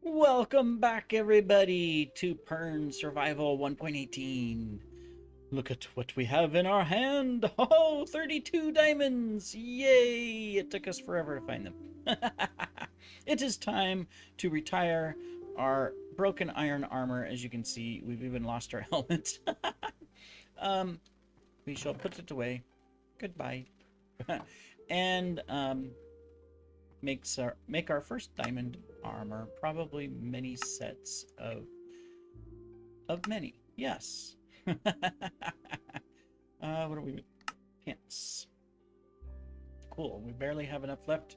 Welcome back, everybody, to Pern Survival 1.18. Look at what we have in our hand. Oh, 32 diamonds. Yay! It took us forever to find them. It is time to retire our broken iron armor. As you can see, we've even lost our helmet. um, we shall put it away. Goodbye. And make our first diamond armor, probably many sets of many. Yes. What are we? Pants. Cool. We barely have enough left.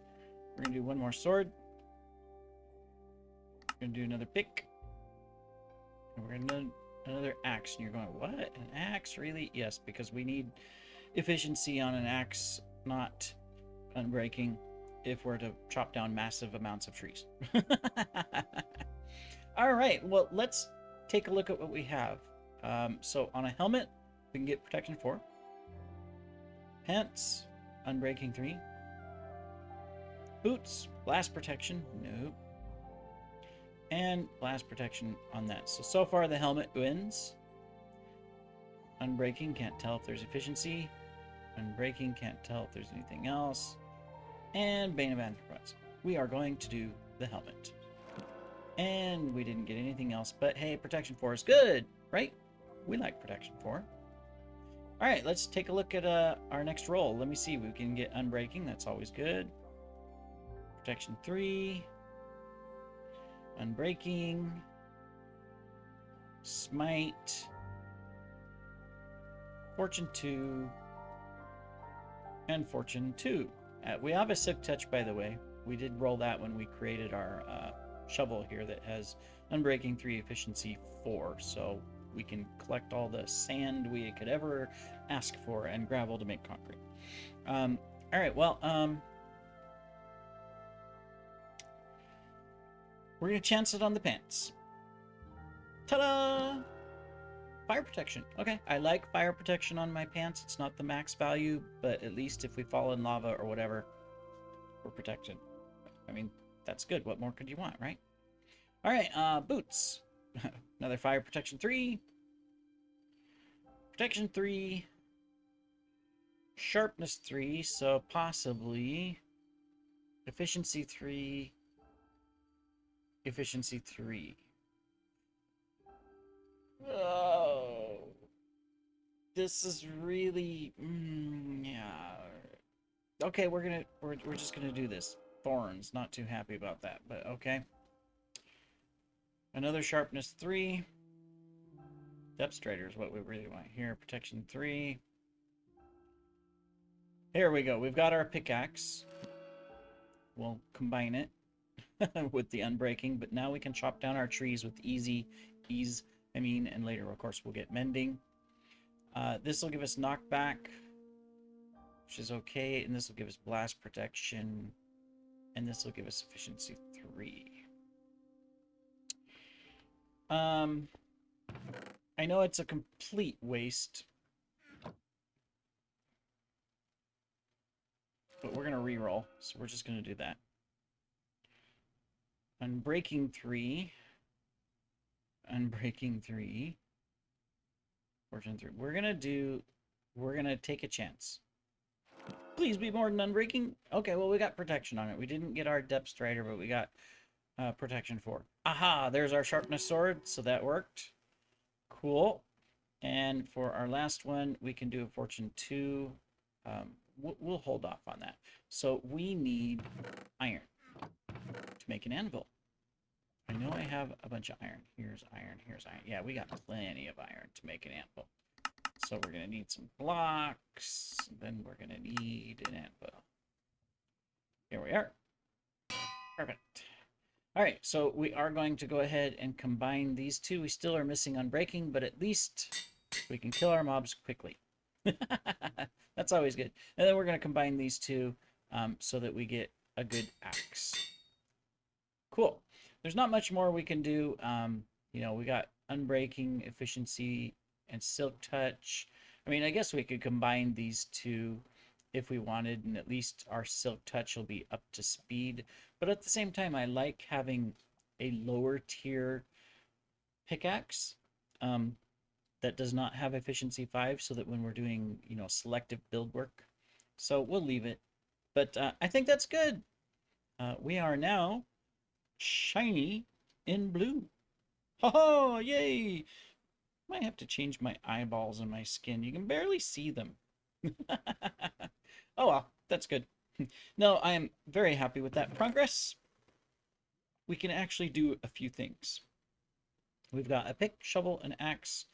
We're gonna do one more sword. We're gonna do another pick. And we're gonna do another axe. And you're going, what? An axe? Really? Yes, because we need efficiency on an axe, not unbreaking, if we're to chop down massive amounts of trees. All right, well, let's take a look at what we have. So on a helmet, we can get protection 4. Pants, unbreaking 3. Boots, blast protection, nope. And blast protection on that. So far the helmet wins. Unbreaking, can't tell if there's efficiency. Unbreaking, can't tell if there's anything else. And Bane of Arthropods. We are going to do the helmet. And we didn't get anything else, but hey, protection 4 is good, right? We like protection 4. All right, let's take a look at our next roll. Let me see, we can get unbreaking, that's always good. Protection 3. Unbreaking. Smite. Fortune 2. And Fortune 2. We have a Silk Touch, by the way. We did roll that when we created our shovel here that has Unbreaking 3, Efficiency 4. So we can collect all the sand we could ever ask for and gravel to make concrete. All right, well, we're going to chance it on the pants. Ta-da! Fire protection. Okay, I like fire protection on my pants. It's not the max value, but at least if we fall in lava or whatever, we're protected. I mean, that's good. What more could you want, right? All right, boots. Another fire protection 3. Protection 3. Sharpness 3, so possibly efficiency 3. Efficiency 3. Oh, this is really, yeah. Okay, we're just gonna do this. Thorns, not too happy about that, but okay. Another sharpness 3. Depth strider is what we really want here. Protection 3. Here we go. We've got our pickaxe. We'll combine it with the unbreaking, but now we can chop down our trees with ease, and later, of course, we'll get mending. This will give us knockback, which is okay, and this will give us blast protection, and this will give us efficiency 3. I know it's a complete waste, but we're gonna re-roll, so we're just gonna do that. Unbreaking 3. Unbreaking 3. Fortune 3. We're gonna take a chance. Please be more than unbreaking. Okay, well, we got protection on it. We didn't get our depth strider, but we got protection 4. Aha, there's our sharpness sword, so that worked. Cool. And for our last one, we can do a Fortune 2. We'll hold off on that. So we need iron to make an anvil. I know I have a bunch of iron. Here's iron, here's iron. Yeah, we got plenty of iron to make an anvil. So we're going to need some blocks. Then we're going to need an anvil. Here we are. Perfect. All right, so we are going to go ahead and combine these two. We still are missing unbreaking, but at least we can kill our mobs quickly. That's always good. And then we're going to combine these two so that we get a good axe. Cool. There's not much more we can do. You know, we got unbreaking, efficiency, and silk touch. I mean, I guess we could combine these two if we wanted, and at least our silk touch will be up to speed. But at the same time, I like having a lower tier pickaxe that does not have efficiency 5, so that when we're doing, selective build work. So we'll leave it. But I think that's good. We are now shiny in blue. Oh, yay! Might have to change my eyeballs and my skin. You can barely see them. Oh well, that's good. No, I am very happy with that progress. We can actually do a few things. We've got a pick, shovel, and axe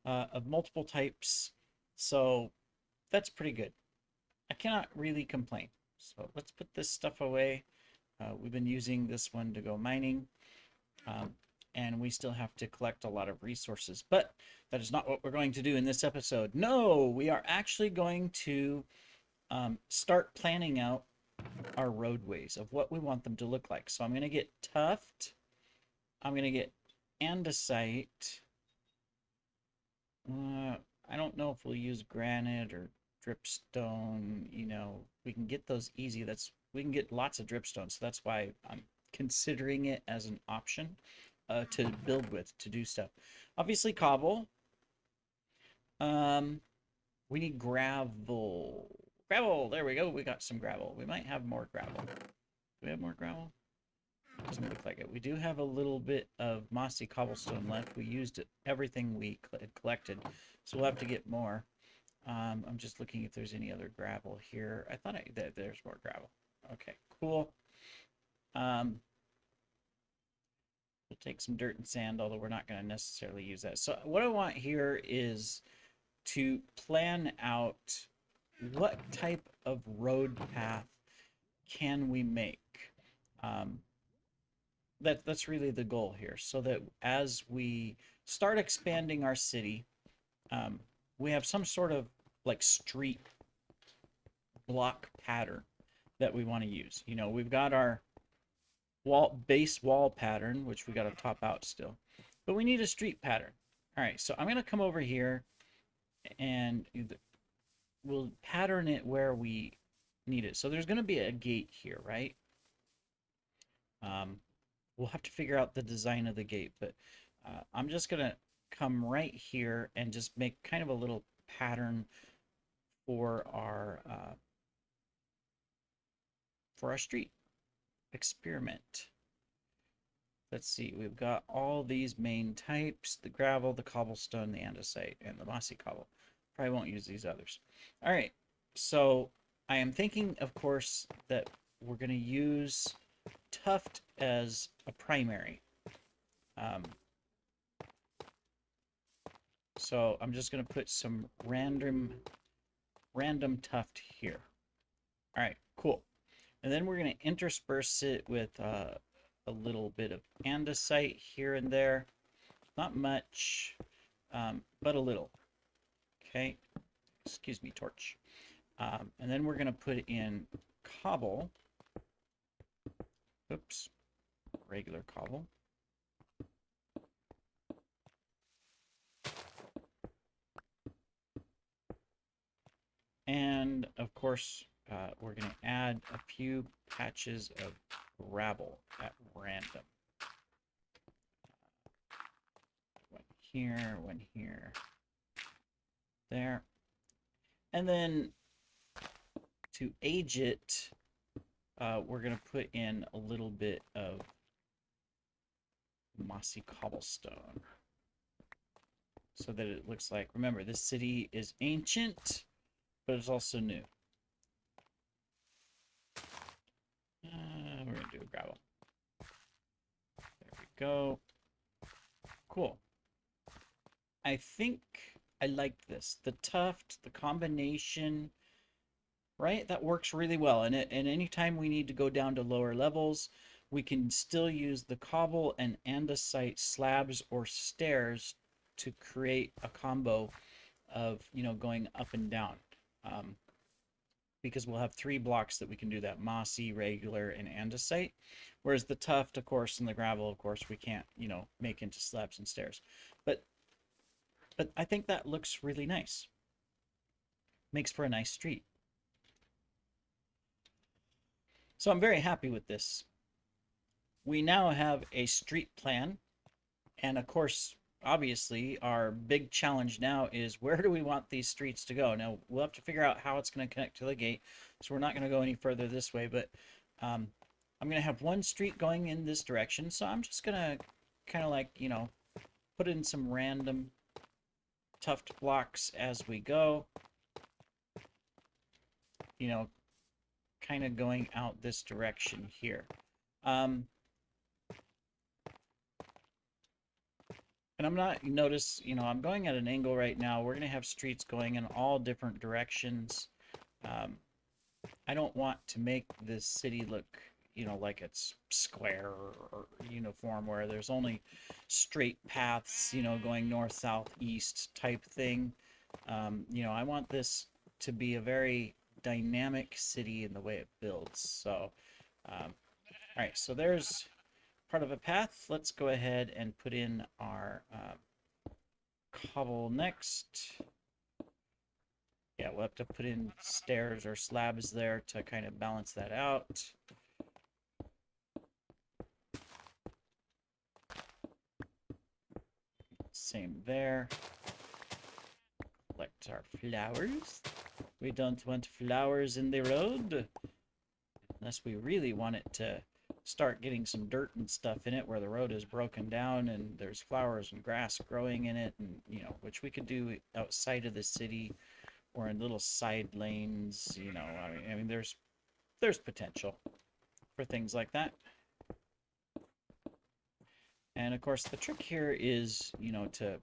of multiple types. So that's pretty good. I cannot really complain. So let's put this stuff away. We've been using this one to go mining. And we still have to collect a lot of resources. But that is not what we're going to do in this episode. No, we are actually going to start planning out our roadways of what we want them to look like. So I'm going to get tuft. I'm going to get andesite. I don't know if we'll use granite or dripstone. We can get those easy. We can get lots of dripstone. So that's why I'm considering it as an option to build with, to do stuff. Obviously cobble. We need gravel. Gravel, there we go. We got some gravel. We might have more gravel. Do we have more gravel? Doesn't look like it. We do have a little bit of mossy cobblestone left. We used everything we collected, so we'll have to get more. I'm just looking if there's any other gravel here. I thought there's more gravel. Okay, cool. We'll take some dirt and sand, although we're not going to necessarily use that. So what I want here is to plan out what type of road path can we make. That's really the goal here, so that as we start expanding our city, we have some sort of like street block pattern that we want to use. We've got our base wall pattern, which we got to top out still, but we need a street pattern. All right, so I'm going to come over here and we'll pattern it where we need it. So there's going to be a gate here, right? We'll have to figure out the design of the gate, but I'm just going to come right here and just make kind of a little pattern for our street experiment. Let's see, we've got all these main types: the gravel, the cobblestone, the andesite, and the mossy cobble. Probably won't use these others. All right, so I am thinking, of course, that we're going to use tuft as a primary. So I'm just going to put some random tuft here. All right, cool. And then we're going to intersperse it with a little bit of andesite here and there. Not much, but a little. Okay, excuse me, torch. And then we're going to put in cobble. Oops, regular cobble. And of course, we're going to add a few patches of gravel at random. One here, one here, there. And then to age it, we're going to put in a little bit of mossy cobblestone so that it looks like, remember, this city is ancient, but it's also new. We're going to do gravel. There we go. Cool. I think I like this. The tuft, the combination, right? That works really well. And anytime we need to go down to lower levels, we can still use the cobble and andesite slabs or stairs to create a combo of, going up and down. Because we'll have 3 blocks that we can do that: mossy, regular, and andesite. Whereas the tuft, of course, and the gravel, of course, we can't, make into slabs and stairs. But I think that looks really nice. Makes for a nice street. So I'm very happy with this. we now have a street plan. And of course, obviously, our big challenge now is where do we want these streets to go? Now, we'll have to figure out how it's going to connect to the gate. So we're not going to go any further this way, but I'm going to have one street going in this direction. So I'm just going to kind of like, put in some random tuft blocks as we go. Kind of going out this direction here. And I'm not, I'm going at an angle right now. We're going to have streets going in all different directions. I don't want to make this city look, like it's square or uniform where there's only straight paths, going north, south, east type thing. I want this to be a very dynamic city in the way it builds. So, all right, so there's part of a path. Let's go ahead and put in our cobble next. Yeah, we'll have to put in stairs or slabs there to kind of balance that out. Same there. Collect our flowers. We don't want flowers in the road. Unless we really want it to start getting some dirt and stuff in it where the road is broken down and there's flowers and grass growing in it, and which we could do outside of the city or in little side lanes. I mean there's potential for things like that. And of course the trick here is to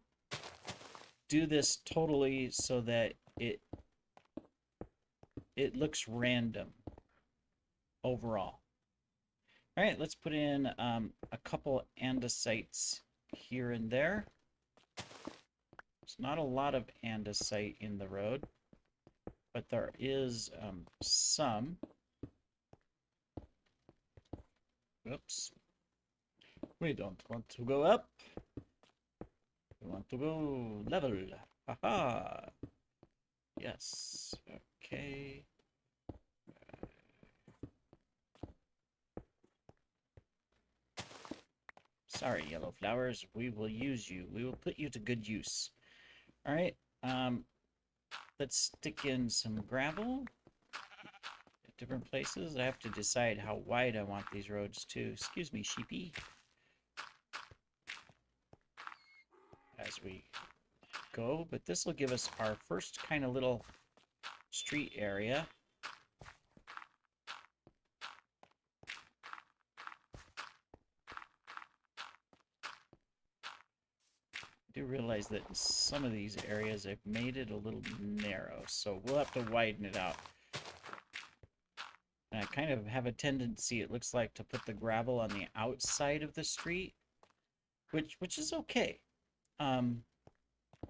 do this totally so that it looks random overall. All right, let's put in a couple andesites here and there. There's not a lot of andesite in the road, but there is some. Oops. We don't want to go up. We want to go level. Haha. Yes. Okay. Sorry, yellow flowers. We will use you. We will put you to good use. All right. Let's stick in some gravel at different places. I have to decide how wide I want these roads too. Excuse me, sheepy. As we go, but this will give us our first kind of little street area. I do realize that in some of these areas I've made it a little narrow, so we'll have to widen it out. And I kind of have a tendency, it looks like, to put the gravel on the outside of the street, which is okay.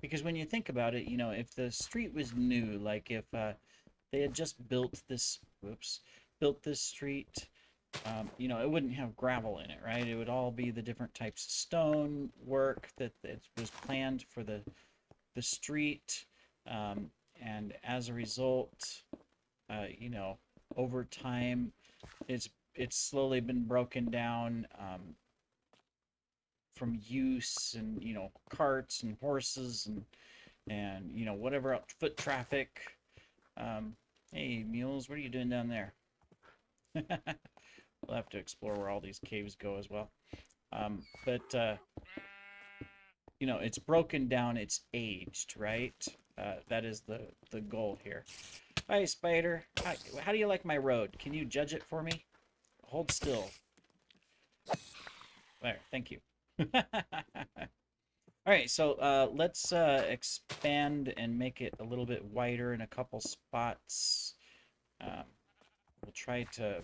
Because when you think about it, if the street was new, like if they had just built this street, it wouldn't have gravel in it, right? It would all be the different types of stone work that was planned for the street, and as a result, over time, it's slowly been broken down from use, and carts and horses and whatever else, foot traffic. Hey mules, what are you doing down there? We'll have to explore where all these caves go as well. But it's broken down, it's aged, right? That is the goal here. Hi, spider. Hi. How do you like my road? Can you judge it for me? Hold still. There, thank you. All right, so let's expand and make it a little bit wider in a couple spots. We'll try to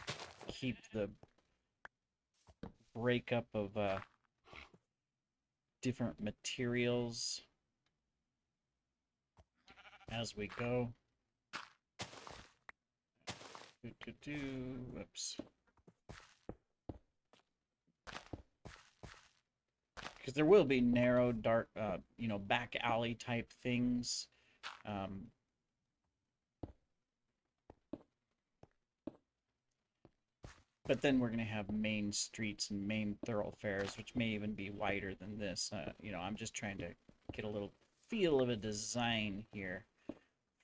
keep the breakup of different materials as we go. Whoops. Because there will be narrow, dark, back alley type things. But then we're going to have main streets and main thoroughfares, which may even be wider than this. You know, I'm just trying to get a little feel of a design here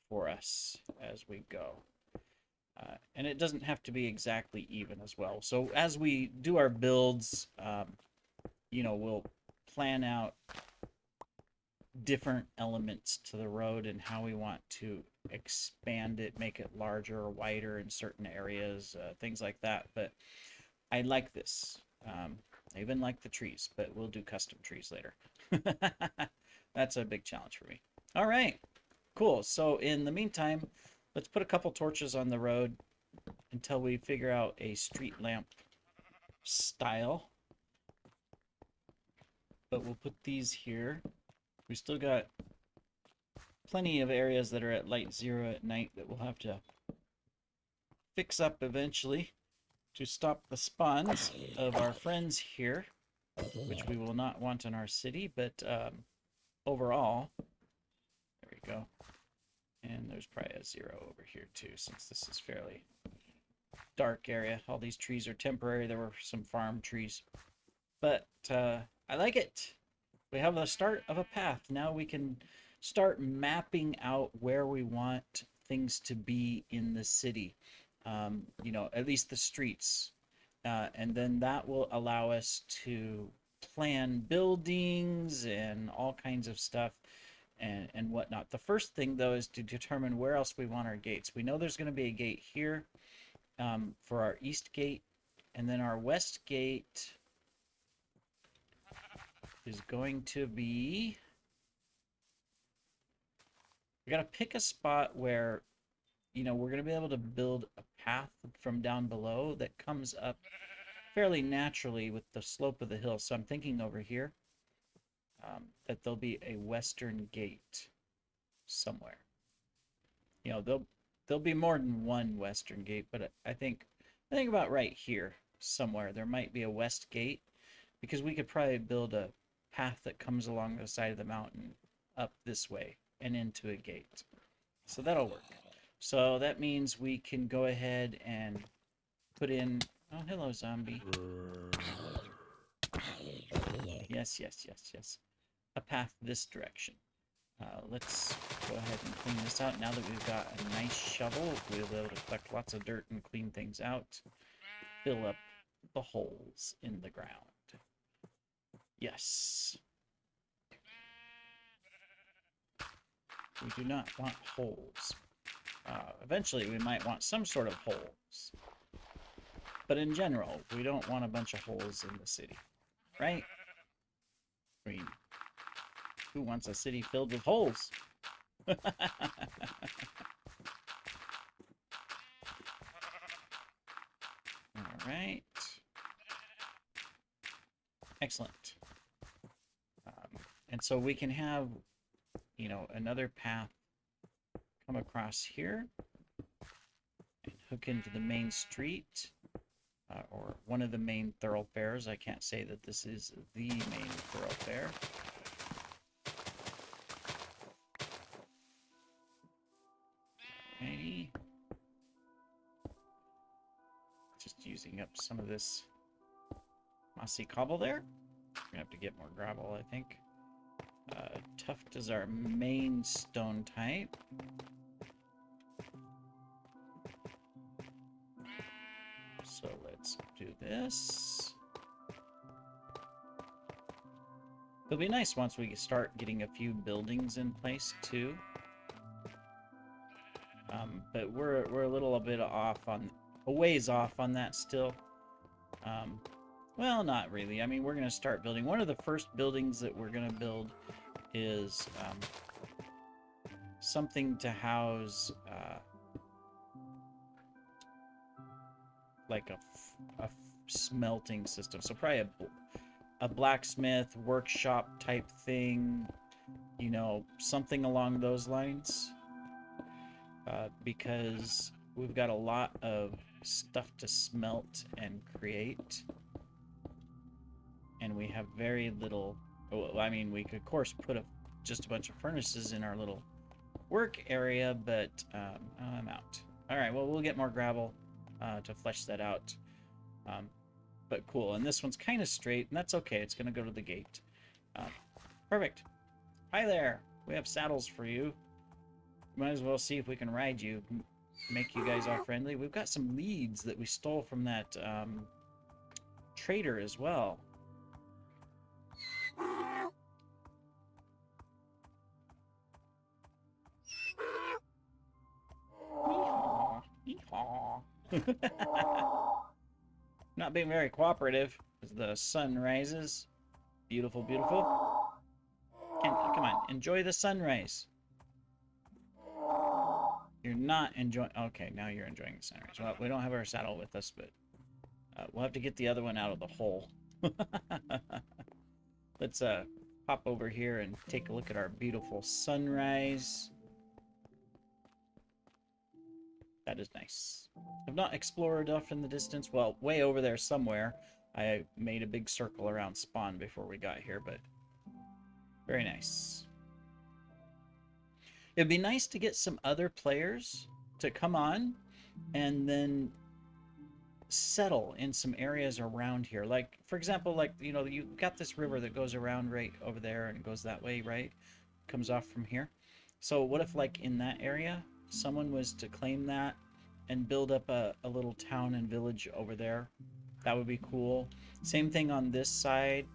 for us as we go. And it doesn't have to be exactly even as well. So as we do our builds, you know, we'll plan out different elements to the road and how we want to expand it, make it larger or wider in certain areas, things like that. But I like this. I even like the trees, but we'll do custom trees later. That's a big challenge for me. All right, cool. So in the meantime, let's put a couple torches on the road until we figure out a street lamp style. But we'll put these here. We still got plenty of areas that are at light 0 at night that we'll have to fix up eventually to stop the spawns of our friends here, which we will not want in our city, but overall, there we go. And there's probably a 0 over here too, since this is fairly dark area. All these trees are temporary. There were some farm trees, but I like it. We have the start of a path. Now we can start mapping out where we want things to be in the city. You know, at least the streets. And then that will allow us to plan buildings and all kinds of stuff and whatnot. The first thing, though, is to determine where else we want our gates. We know there's going to be a gate here for our east gate, and then our west gate is going to be... We got to pick a spot where, you know, we're going to be able to build a path from down below that comes up fairly naturally with the slope of the hill. So I'm thinking over here that there'll be a western gate somewhere. You know, there'll be more than one western gate, but I think about right here somewhere there might be a west gate, because we could probably build a path that comes along the side of the mountain up this way and into a gate. So that'll work. So that means we can go ahead and put in... Oh, hello, zombie. Yes, yes, yes, yes. A path this direction. Let's go ahead and clean this out. Now that we've got a nice shovel, we'll be able to collect lots of dirt and clean things out. Fill up the holes in the ground. Yes. We do not want holes. Eventually, we might want some sort of holes. But in general, we don't want a bunch of holes in the city. Right? I mean, who wants a city filled with holes? Alright. Excellent. And so we can have, you know, another path come across here and hook into the main street, or one of the main thoroughfares. I can't say that this is the main thoroughfare. Alrighty. Just using up some of this mossy cobble there. We're gonna have to get more gravel, I think. Tuft is our main stone type. So let's do this. It'll be nice once we start getting a few buildings in place too. But we're a little bit off on, a ways off on that still. Well, not really. I mean, we're gonna start building. One of the first buildings that we're gonna build is something to house like a smelting system. So probably a blacksmith workshop type thing, you know, something along those lines. Because we've got a lot of stuff to smelt and create. And we have very little... Well, I mean, we could, of course, put just a bunch of furnaces in our little work area, but I'm out. All right, well, we'll get more gravel to flesh that out. But cool. And this one's kind of straight, and that's okay. It's going to go to the gate. Perfect. Hi there. We have saddles for you. Might as well see if we can ride you. Make you guys all friendly. We've got some leads that we stole from that trader as well. Not being very cooperative as the sun rises. Beautiful, beautiful. Come on, enjoy the sunrise. You're not enjoying... Okay, now you're enjoying the sunrise. Well, we don't have our saddle with us, but we'll have to get the other one out of the hole. Let's pop over here and take a look at our beautiful sunrise. That is nice. I've not explored off in the distance. Well, way over there somewhere. I made a big circle around spawn before we got here, but very nice. It'd be nice to get some other players to come on and then settle in some areas around here. Like, for example, like, you know, you've got this river that goes around right over there and goes that way, right? Comes off from here. So what if, like, in that area, someone was to claim that and build up a little town and village over there? That would be cool. Same thing on this side.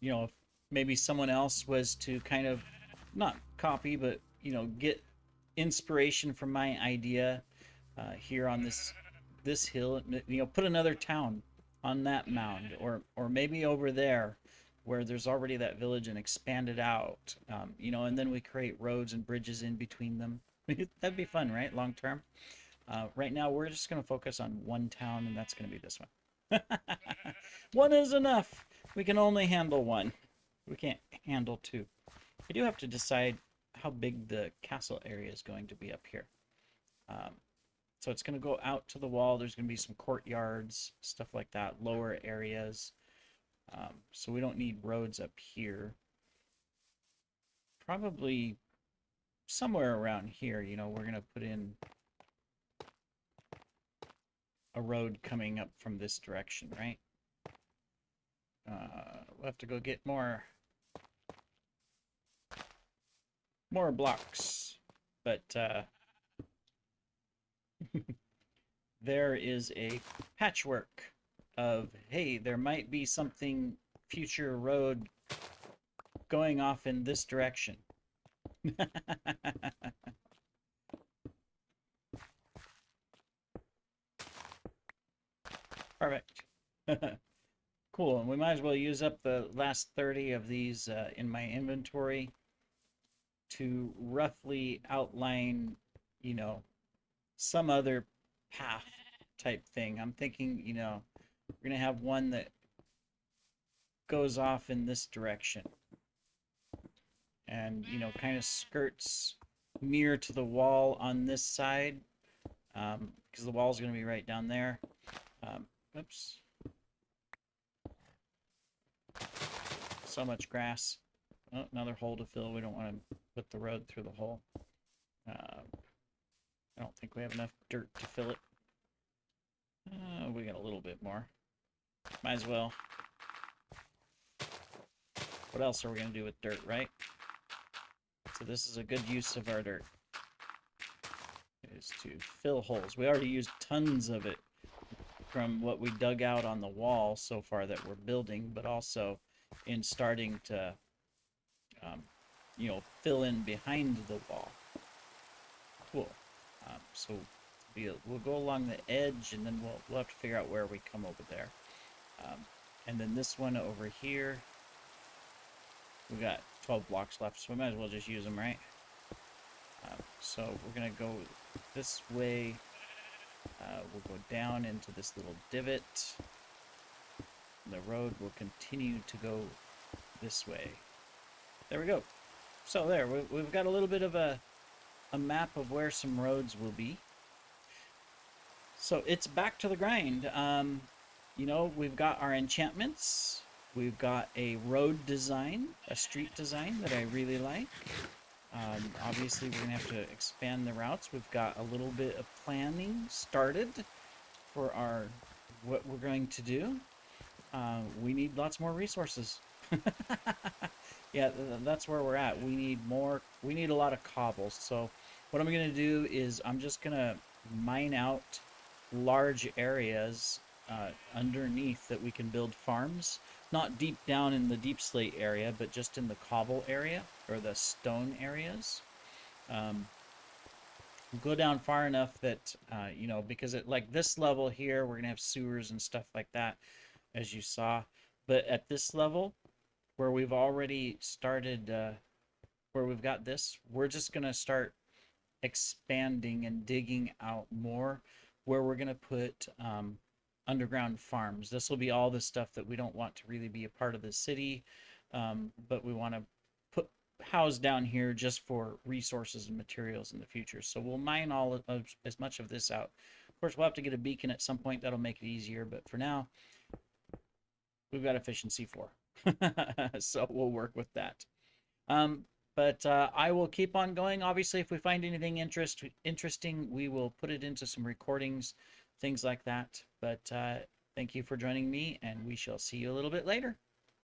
You know, if maybe someone else was to kind of not copy, but, you know, get inspiration from my idea here on this hill, you know, put another town on that mound, or maybe over there where there's already that village, and expand it out, you know, and then we create roads and bridges in between them. That'd be fun, right? Long term. Right now, we're just going to focus on one town, and that's going to be this one. One is enough. We can only handle one. We can't handle two. I do have to decide how big the castle area is going to be up here. So it's going to go out to the wall. There's going to be some courtyards, stuff like that, lower areas. So we don't need roads up here. Probably somewhere around here, you know, we're going to put in a road coming up from this direction, right? We'll have to go get more blocks, but there is a patchwork of, hey, there might be something future road going off in this direction. Perfect. Cool, and we might as well use up the last 30 of these in my inventory to roughly outline, you know, some other path type thing. I'm thinking, you know, we're going to have one that goes off in this direction and, you know, kind of skirts near to the wall on this side, because the wall is going to be right down there. Oops. So much grass. Oh, another hole to fill. We don't want to put the road through the hole. I don't think we have enough dirt to fill it. We got a little bit more. Might as well. What else are we going to do with dirt, right? So this is a good use of our dirt. Is to fill holes. We already used tons of it from what we dug out on the wall so far that we're building, but also in starting to, you know, fill in behind the wall. Cool. So we'll go along the edge, and then we'll have to figure out where we come over there. And then this one over here, we got 12 blocks left, so we might as well just use them, right? So we're gonna go this way. We'll go down into this little divot. The road will continue to go this way. There we go. So there, we've got a little bit of a map of where some roads will be. So it's back to the grind. You know, we've got our enchantments. We've got a road design, a street design that I really like. Obviously, we're going to have to expand the routes. We've got a little bit of planning started. for our what we're going to do. We need lots more resources. Yeah, that's where we're at. We need more. We need a lot of cobbles. So what I'm going to do is I'm just going to mine out large areas underneath that we can build farms. Not deep down in the deep slate area, but just in the cobble area or the stone areas. Um, go down far enough that, you know, because at like this level here, we're going to have sewers and stuff like that, as you saw. But at this level, where we've already started, where we've got this, we're just going to start expanding and digging out more where we're going to put underground farms. This will be all the stuff that we don't want to really be a part of the city, but we want to put house down here just for resources and materials in the future. So we'll mine all of as much of this out. Of course, we'll have to get a beacon at some point. That'll make it easier, but for now, we've got efficiency 4. So we'll work with that. But I will keep on going. Obviously, if we find anything interesting, we will put it into some recordings, things like that. But thank you for joining me, and we shall see you a little bit later.